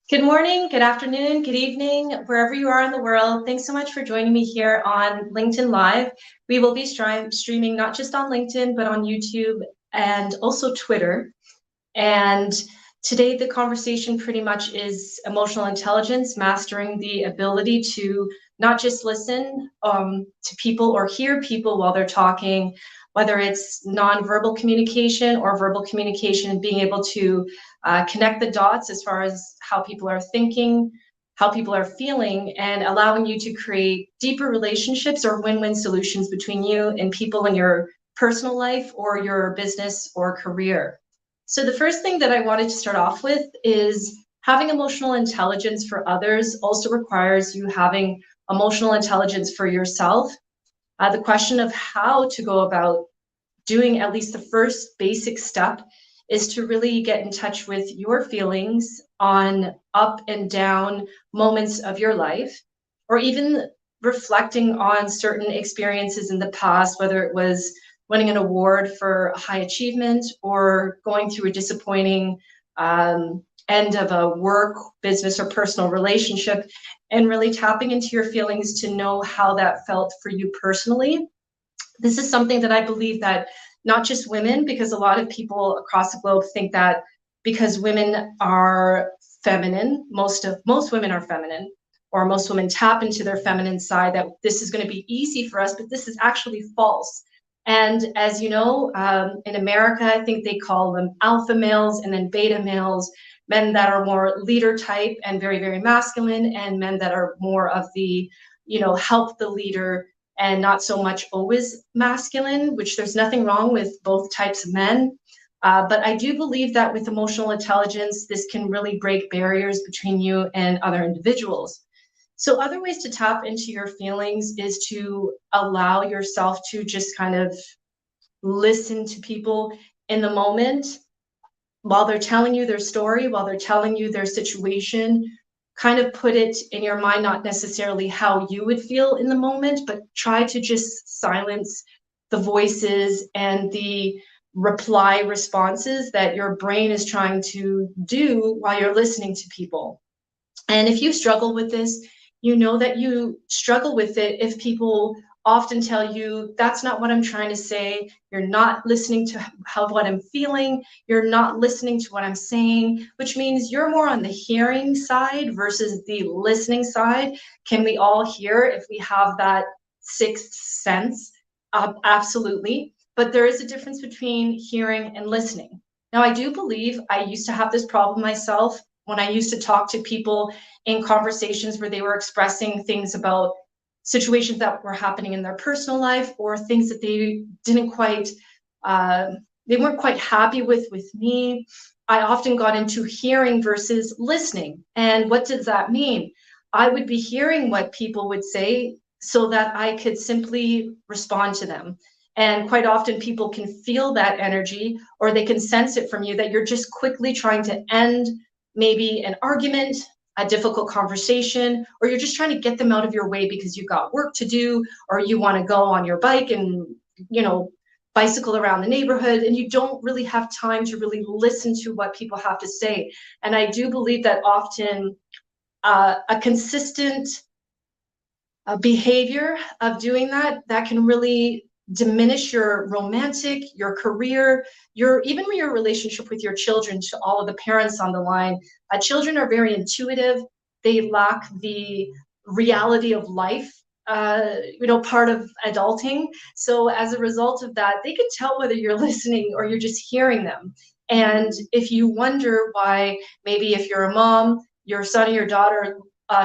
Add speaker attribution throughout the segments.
Speaker 1: Good morning, good afternoon, good evening, wherever you are in the world. Thanks so much for joining me here on LinkedIn Live. We will be streaming not just on LinkedIn, but on YouTube and also Twitter. And today the conversation pretty much is emotional intelligence, mastering the ability to not just listen to people or hear people while they're talking, whether it's nonverbal communication or verbal communication, being able to connect the dots as far as how people are thinking, how people are feeling, and allowing you to create deeper relationships or win-win solutions between you and people in your personal life or your business or career. So the first thing that I wanted to start off with is having emotional intelligence for others also requires you having emotional intelligence for yourself. The question of how to go about doing at least the first basic step is to really get in touch with your feelings on up and down moments of your life, or even reflecting on certain experiences in the past, whether it was winning an award for high achievement or going through a disappointing end of a work, business, or personal relationship, and really tapping into your feelings to know how that felt for you personally. This is something that I believe that not just women, because a lot of people across the globe think that because women are feminine, most women are feminine, or most women tap into their feminine side, that this is going to be easy for us, but this is actually false. And as you know, in America, I think they call them alpha males and then beta males, men that are more leader type and very, very masculine, and men that are more of the, help the leader and not so much always masculine, which there's nothing wrong with both types of men. But I do believe that with emotional intelligence, this can really break barriers between you and other individuals. So other ways to tap into your feelings is to allow yourself to just kind of listen to people in the moment while they're telling you their story, while they're telling you their situation. Kind of put it in your mind, not necessarily how you would feel in the moment, but try to just silence the voices and the reply responses that your brain is trying to do while you're listening to people. And if you struggle with this, you know that you struggle with it if people often tell you, that's not what I'm trying to say. You're not listening to what I'm feeling. You're not listening to what I'm saying, which means you're more on the hearing side versus the listening side. Can we all hear if we have that sixth sense? Absolutely. But there is a difference between hearing and listening. Now, I do believe I used to have this problem myself when I used to talk to people in conversations where they were expressing things about situations that were happening in their personal life or things that they didn't quite, they weren't quite happy with me. I often got into hearing versus listening. And what does that mean? I would be hearing what people would say so that I could simply respond to them. And quite often people can feel that energy, or they can sense it from you, that you're just quickly trying to end maybe an argument, a difficult conversation, or you're just trying to get them out of your way because you've got work to do, or you want to go on your bike and, bicycle around the neighborhood, and you don't really have time to really listen to what people have to say. And I do believe that often a consistent behavior of doing that can really diminish your romantic, your career, even your relationship with your children. To all of the parents on the line, children are very intuitive. They lack the reality of life, part of adulting. So as a result of that, they can tell whether you're listening or you're just hearing them. And if you wonder why, maybe if you're a mom, your son or your daughter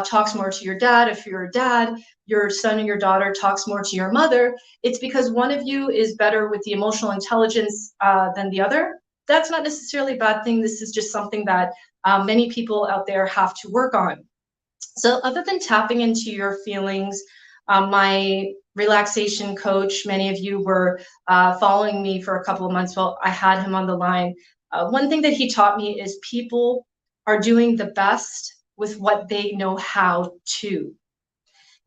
Speaker 1: talks more to your dad. If you're a dad, your son or your daughter talks more to your mother. It's because one of you is better with the emotional intelligence than the other. That's not necessarily a bad thing. This is just something that many people out there have to work on. So other than tapping into your feelings, my relaxation coach, many of you were following me for a couple of months while I had him on the line. One thing that he taught me is people are doing the best with what they know how to.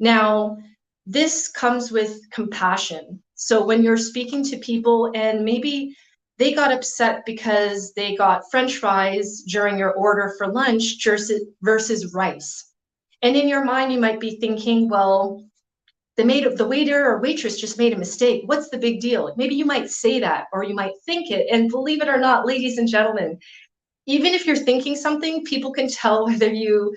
Speaker 1: Now, this comes with compassion. So when you're speaking to people and maybe they got upset because they got French fries during your order for lunch versus rice. And in your mind, you might be thinking, well, the waiter or waitress just made a mistake. What's the big deal? Maybe you might say that, or you might think it. And believe it or not, ladies and gentlemen, even if you're thinking something, people can tell whether you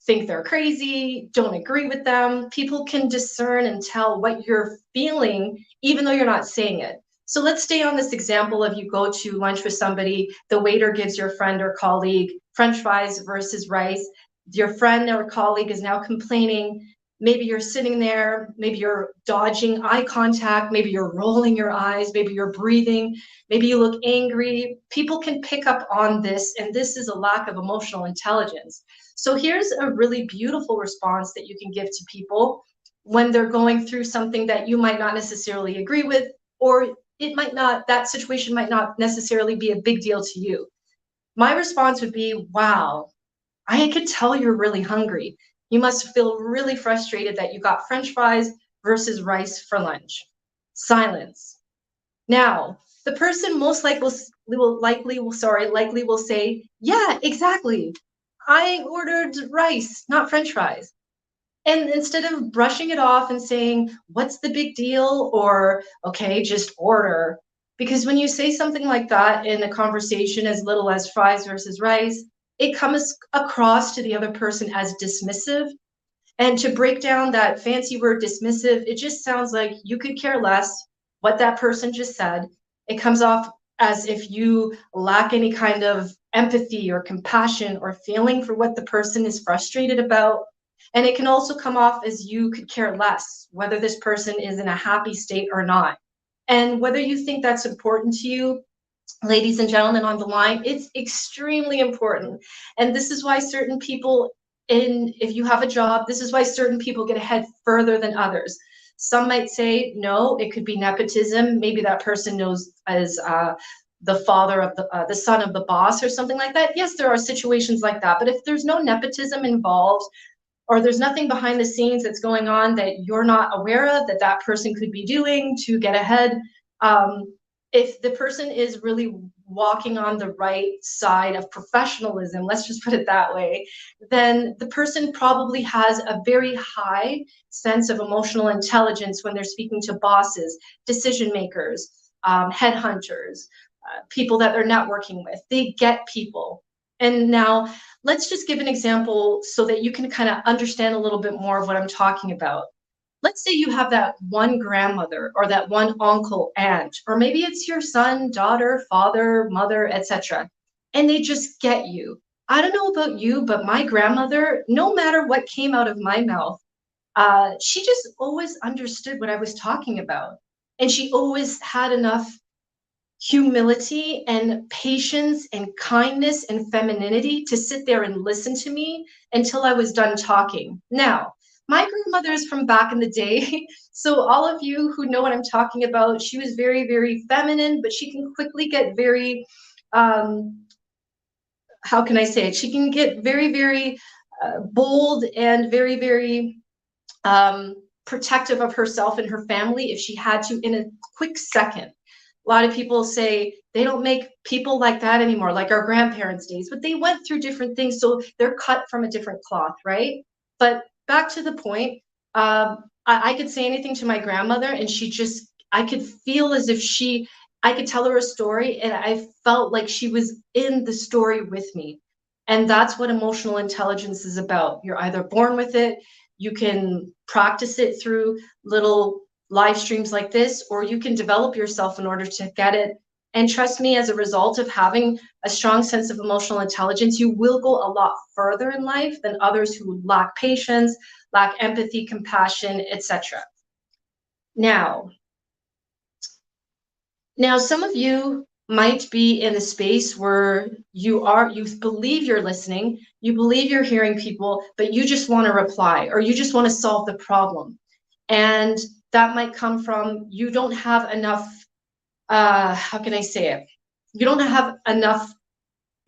Speaker 1: think they're crazy, don't agree with them. People can discern and tell what you're feeling, even though you're not saying it. So let's stay on this example of you go to lunch with somebody, the waiter gives your friend or colleague French fries versus rice. Your friend or colleague is now complaining. Maybe you're sitting there, maybe you're dodging eye contact, maybe you're rolling your eyes, maybe you're breathing, maybe you look angry. People can pick up on this, and this is a lack of emotional intelligence. So here's a really beautiful response that you can give to people when they're going through something that you might not necessarily agree with, or it might not, that situation might not necessarily be a big deal to you. My response would be, wow, I could tell you're really hungry. You must feel really frustrated that you got French fries versus rice for lunch. Silence. Now, the person most likely will say, yeah, exactly. I ordered rice, not French fries. And instead of brushing it off and saying, what's the big deal? Or, okay, just order. Because when you say something like that in a conversation as little as fries versus rice, it comes across to the other person as dismissive. And to break down that fancy word dismissive, it just sounds like you could care less what that person just said. It comes off as if you lack any kind of empathy or compassion or feeling for what the person is frustrated about. And it can also come off as you could care less whether this person is in a happy state or not. And whether you think that's important to you, ladies and gentlemen on the line, it's extremely important. And this is why certain people if you have a job, this is why certain people get ahead further than others. Some might say, no, it could be nepotism. Maybe that person knows as the father of the son of the boss or something like that. Yes, there are situations like that. But if there's no nepotism involved, or there's nothing behind the scenes that's going on that you're not aware of that that person could be doing to get ahead, if the person is really walking on the right side of professionalism, let's just put it that way, then the person probably has a very high sense of emotional intelligence when they're speaking to bosses, decision makers, headhunters, people that they're networking with. They get people. And now let's just give an example so that you can kind of understand a little bit more of what I'm talking about. Let's say you have that one grandmother or that one uncle, aunt, or maybe it's your son, daughter, father, mother, etc. And they just get you. I don't know about you, but my grandmother, no matter what came out of my mouth, she just always understood what I was talking about. And she always had enough humility and patience and kindness and femininity to sit there and listen to me until I was done talking. Now, my grandmother is from back in the day, so all of you who know what I'm talking about, she was very, very feminine, but she can quickly get very, how can I say it? She can get very, very bold and very, very protective of herself and her family if she had to in a quick second. A lot of people say they don't make people like that anymore, like our grandparents' days, but they went through different things, so they're cut from a different cloth, right? But back to the point, I could say anything to my grandmother, and I could feel as if I could tell her a story, and I felt like she was in the story with me. And that's what emotional intelligence is about. You're either born with it, you can practice it through little live streams like this, or you can develop yourself in order to get it. And trust me, as a result of having a strong sense of emotional intelligence, you will go a lot further in life than others who lack patience, lack empathy, compassion, etc. Now, some of you might be in a space where you believe you're listening, you believe you're hearing people, but you just want to reply, or you just want to solve the problem. And that might come from you don't have enough, how can I say it? You don't have enough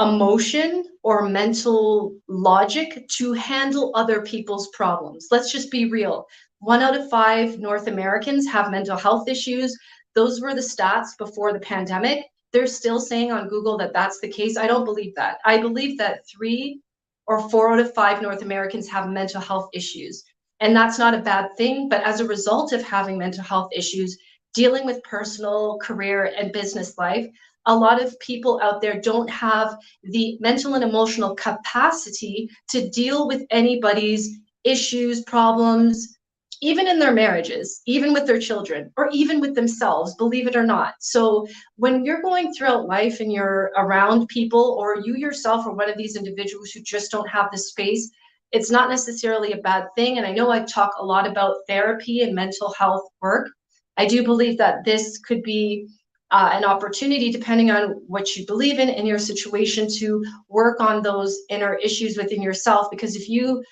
Speaker 1: emotion or mental logic to handle other people's problems. Let's just be real. 1 out of 5 North Americans have mental health issues. Those were the stats before the pandemic. they're still saying on Google that that's the case. I don't believe that. I believe that 3 or 4 out of 5 North Americans have mental health issues. And that's not a bad thing. But as a result of having mental health issues, dealing with personal, career, and business life, a lot of people out there don't have the mental and emotional capacity to deal with anybody's issues, problems, even in their marriages, even with their children, or even with themselves, believe it or not. So when you're going throughout life and you're around people, or you yourself are one of these individuals who just don't have the space, it's not necessarily a bad thing. And I know I talk a lot about therapy and mental health work. I do believe that this could be an opportunity, depending on what you believe in your situation, to work on those inner issues within yourself. Because if you,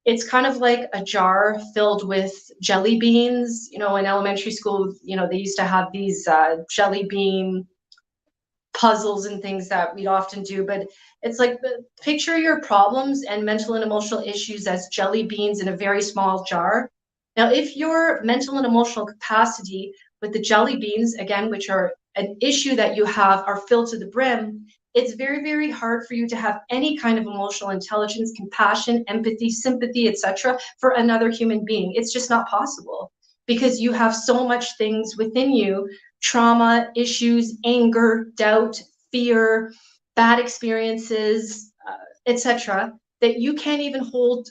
Speaker 1: it's kind of like a jar filled with jelly beans. You know, in elementary school, you know, they used to have these jelly bean puzzles and things that we'd often do, but it's like, picture your problems and mental and emotional issues as jelly beans in a very small jar. Now, if your mental and emotional capacity with the jelly beans, again, which are an issue that you have, are filled to the brim, it's very, very hard for you to have any kind of emotional intelligence, compassion, empathy, sympathy, etc., for another human being. It's just not possible, because you have so much things within you: trauma, issues, anger, doubt, fear, bad experiences, etc., that you can't even hold,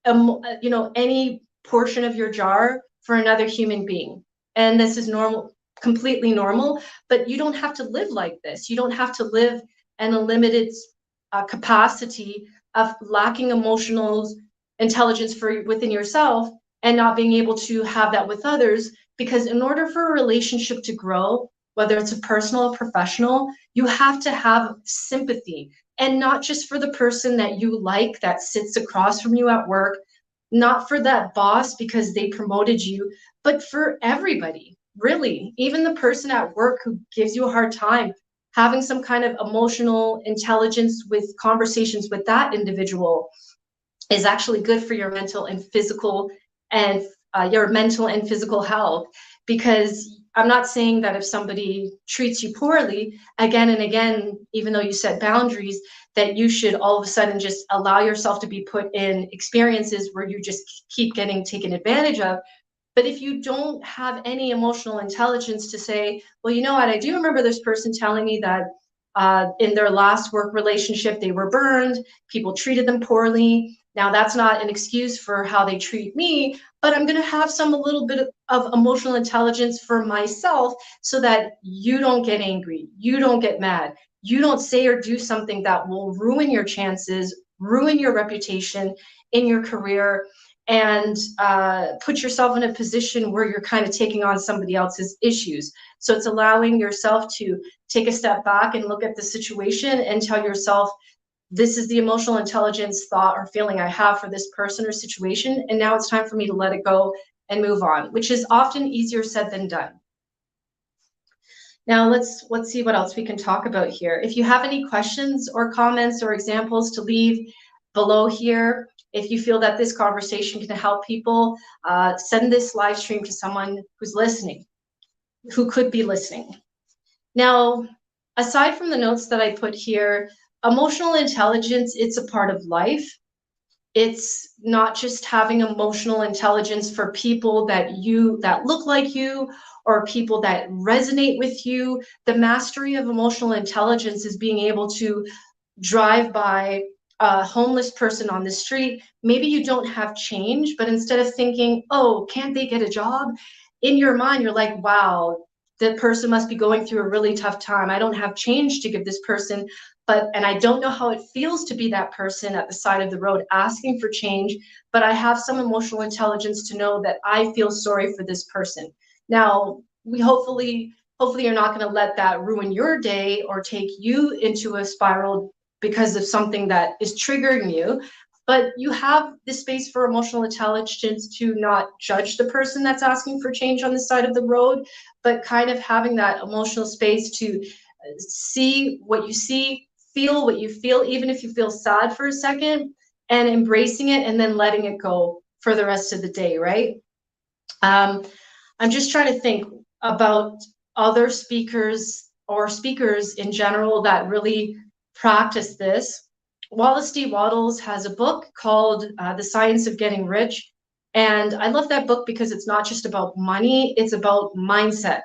Speaker 1: you know, any portion of your jar for another human being. And this is normal, completely normal, but you don't have to live like this. You don't have to live in a limited capacity of lacking emotional intelligence for within yourself and not being able to have that with others. Because in order for a relationship to grow, whether it's a personal or professional, you have to have sympathy, and not just for the person that you like that sits across from you at work, not for that boss because they promoted you, but for everybody, really. Even the person at work who gives you a hard time, having some kind of emotional intelligence with conversations with that individual is actually good for your mental and physical, and your mental and physical health. Because I'm not saying that if somebody treats you poorly again and again, even though you set boundaries, that you should all of a sudden just allow yourself to be put in experiences where you just keep getting taken advantage of. But if you don't have any emotional intelligence to say, well, you know what, I do remember this person telling me that in their last work relationship, they were burned, people treated them poorly. Now, that's not an excuse for how they treat me, but I'm going to have a little bit of emotional intelligence for myself, so that you don't get angry, you don't get mad, you don't say or do something that will ruin your chances, ruin your reputation in your career, and put yourself in a position where you're kind of taking on somebody else's issues. So it's allowing yourself to take a step back and look at the situation and tell yourself, this is the emotional intelligence, thought, or feeling I have for this person or situation, and now it's time for me to let it go and move on, which is often easier said than done. Now let's see what else we can talk about here. If you have any questions or comments or examples to leave below here, if you feel that this conversation can help people, send this live stream to someone who's listening, who could be listening. Now, aside from the notes that I put here, emotional intelligence, it's a part of life. It's not just having emotional intelligence for people that look like you, or people that resonate with you. The mastery of emotional intelligence is being able to drive by a homeless person on the street. Maybe you don't have change, but instead of thinking, oh, can't they get a job? In your mind, you're like, wow, that person must be going through a really tough time. I don't have change to give this person, and I don't know how it feels to be that person at the side of the road asking for change, but I have some emotional intelligence to know that I feel sorry for this person. Now, hopefully you're not going to let that ruin your day or take you into a spiral because of something that is triggering you. But you have the space for emotional intelligence to not judge the person that's asking for change on the side of the road, but kind of having that emotional space to see what you see, feel what you feel, even if you feel sad for a second, and embracing it and then letting it go for the rest of the day, right? I'm just trying to think about other speakers or speakers in general that really practice this. Wallace D. Wattles has a book called The Science of Getting Rich. And I love that book because it's not just about money, it's about mindset.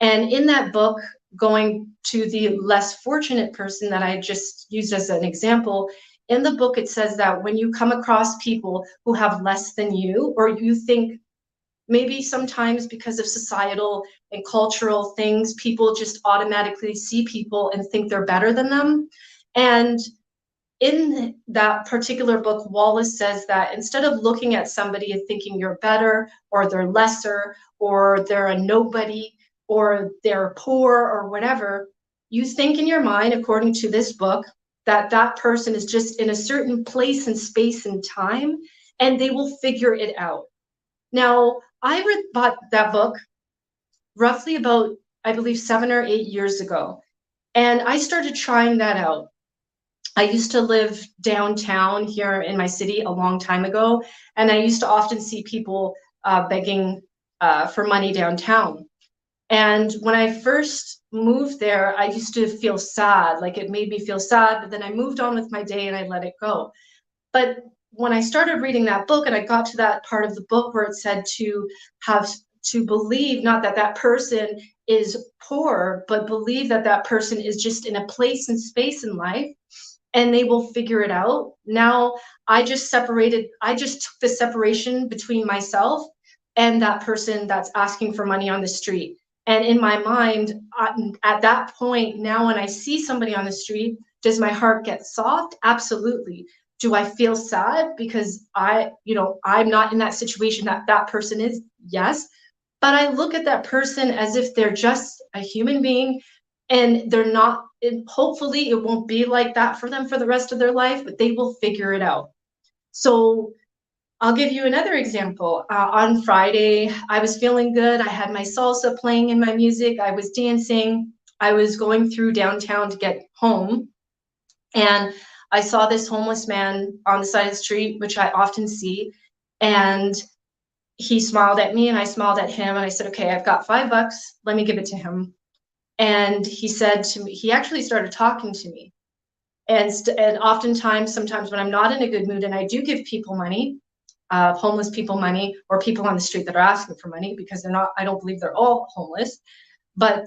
Speaker 1: And in that book, going to the less fortunate person that I just used as an example, in the book, it says that when you come across people who have less than you, or you think maybe sometimes because of societal and cultural things, people just automatically see people and think they're better than them. And in that particular book, Wallace says that instead of looking at somebody and thinking you're better or they're lesser or they're a nobody or they're poor or whatever, you think in your mind, according to this book, that that person is just in a certain place and space and time, and they will figure it out. Now, I bought that book roughly about, I believe, 7 or 8 years ago, and I started trying that out. I used to live downtown here in my city a long time ago, and I used to often see people begging for money downtown. And when I first moved there, I used to feel sad, like it made me feel sad, but then I moved on with my day and I let it go. But when I started reading that book and I got to that part of the book where it said to have to believe not that that person is poor, but believe that that person is just in a place and space in life and they will figure it out. Now I just took the separation between myself and that person that's asking for money on the street. And in my mind, at that point, now when I see somebody on the street, does my heart get soft? Absolutely. Do I feel sad because I'm not in that situation that that person is? Yes. But I look at that person as if they're just a human being and they're not, hopefully it won't be like that for them for the rest of their life, but they will figure it out. So I'll give you another example. On Friday, I was feeling good. I had my salsa playing in my music. I was dancing. I was going through downtown to get home. And I saw this homeless man on the side of the street, which I often see. And he smiled at me and I smiled at him. And I said, okay, I've got $5. Let me give it to him. And he said to me, he actually started talking to me. And oftentimes, sometimes when I'm not in a good mood and I do give people money, homeless people money, or people on the street that are asking for money, because they're not, I don't believe they're all homeless. But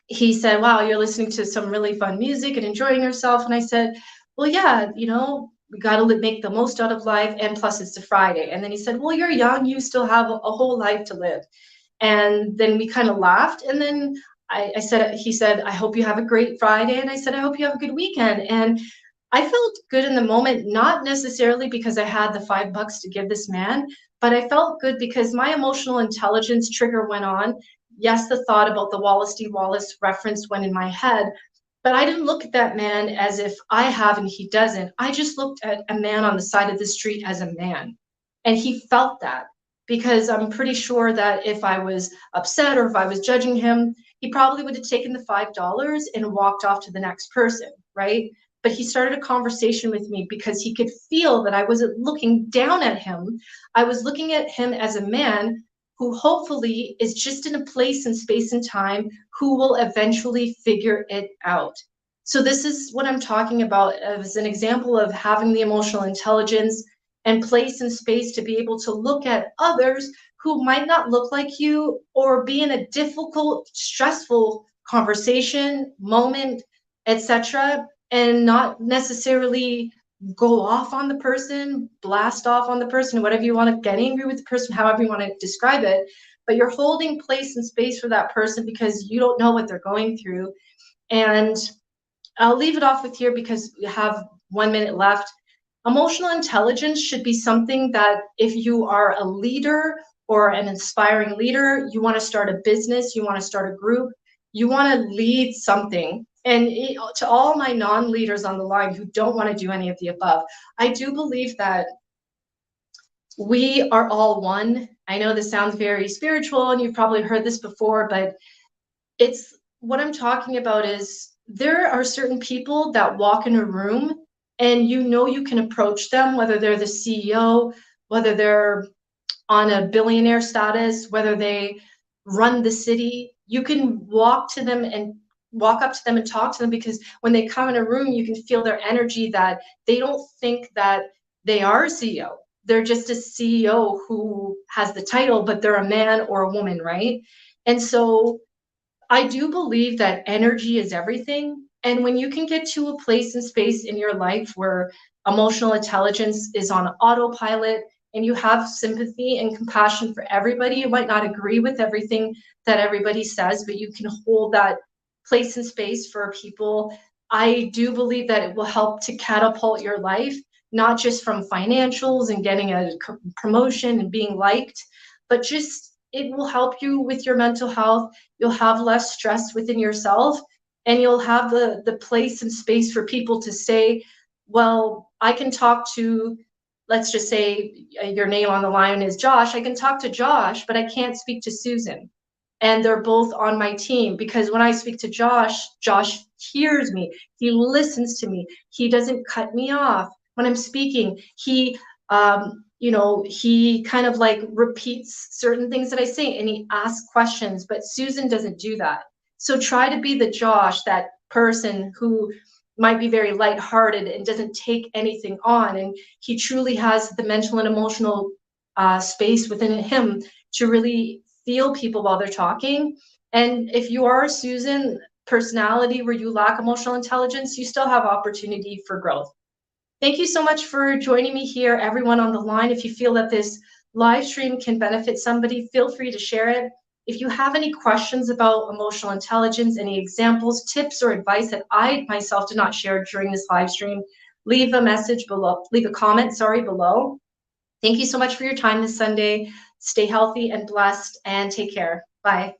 Speaker 1: he said, wow, you're listening to some really fun music and enjoying yourself. And I said, well, yeah, we got to make the most out of life. And plus it's a Friday. And then he said, well, you're young. You still have a whole life to live. And then we kind of laughed. And then he said, I hope you have a great Friday. And I said, I hope you have a good weekend. And I felt good in the moment, not necessarily because I had the $5 to give this man, but I felt good because my emotional intelligence trigger went on. Yes, the thought about the Wallace D. Wallace reference went in my head, but I didn't look at that man as if I have and he doesn't. I just looked at a man on the side of the street as a man. And he felt that, because I'm pretty sure that if I was upset or if I was judging him, he probably would have taken the $5 and walked off to the next person, right? But he started a conversation with me because he could feel that I wasn't looking down at him. I was looking at him as a man who hopefully is just in a place and space and time who will eventually figure it out. So this is what I'm talking about as an example of having the emotional intelligence and place and space to be able to look at others who might not look like you or be in a difficult, stressful conversation, moment, etc., and not necessarily go off on the person, blast off on the person, whatever you want to, get angry with the person, however you want to describe it. But you're holding place and space for that person because you don't know what they're going through. And I'll leave it off with here because we have 1 minute left. Emotional intelligence should be something that if you are a leader or an inspiring leader, you want to start a business, you want to start a group, you want to lead something. And to all my non-leaders on the line who don't want to do any of the above, I do believe that we are all one. I know this sounds very spiritual and you've probably heard this before, but it's what I'm talking about is there are certain people that walk in a room and you can approach them, whether they're the CEO, whether they're on a billionaire status, whether they run the city, you can walk up to them and talk to them, because when they come in a room, you can feel their energy, that they don't think that they are a CEO. They're just a CEO who has the title, but they're a man or a woman, right? And so I do believe that energy is everything. And when you can get to a place and space in your life where emotional intelligence is on autopilot, and you have sympathy and compassion for everybody, you might not agree with everything that everybody says, but you can hold that place and space for people. I do believe that it will help to catapult your life, not just from financials and getting a promotion and being liked, but just it will help you with your mental health. You'll have less stress within yourself, and you'll have the place and space for people to say, well, I can talk to, let's just say your name on the line is Josh. I can talk to Josh, but I can't speak to Susan. And they're both on my team, because when I speak to Josh, Josh hears me. He listens to me. He doesn't cut me off when I'm speaking. He he kind of like repeats certain things that I say, and he asks questions, but Susan doesn't do that. So try to be the Josh, that person who might be very lighthearted and doesn't take anything on. And he truly has the mental and emotional space within him to really feel people while they're talking. And if you are a Susan personality where you lack emotional intelligence, you still have opportunity for growth. Thank you so much for joining me here, everyone on the line. If you feel that this live stream can benefit somebody, feel free to share it. If you have any questions about emotional intelligence, any examples, tips, or advice that I myself did not share during this live stream, leave a message below, leave a comment, below. Thank you so much for your time this Sunday. Stay healthy and blessed, and take care. Bye.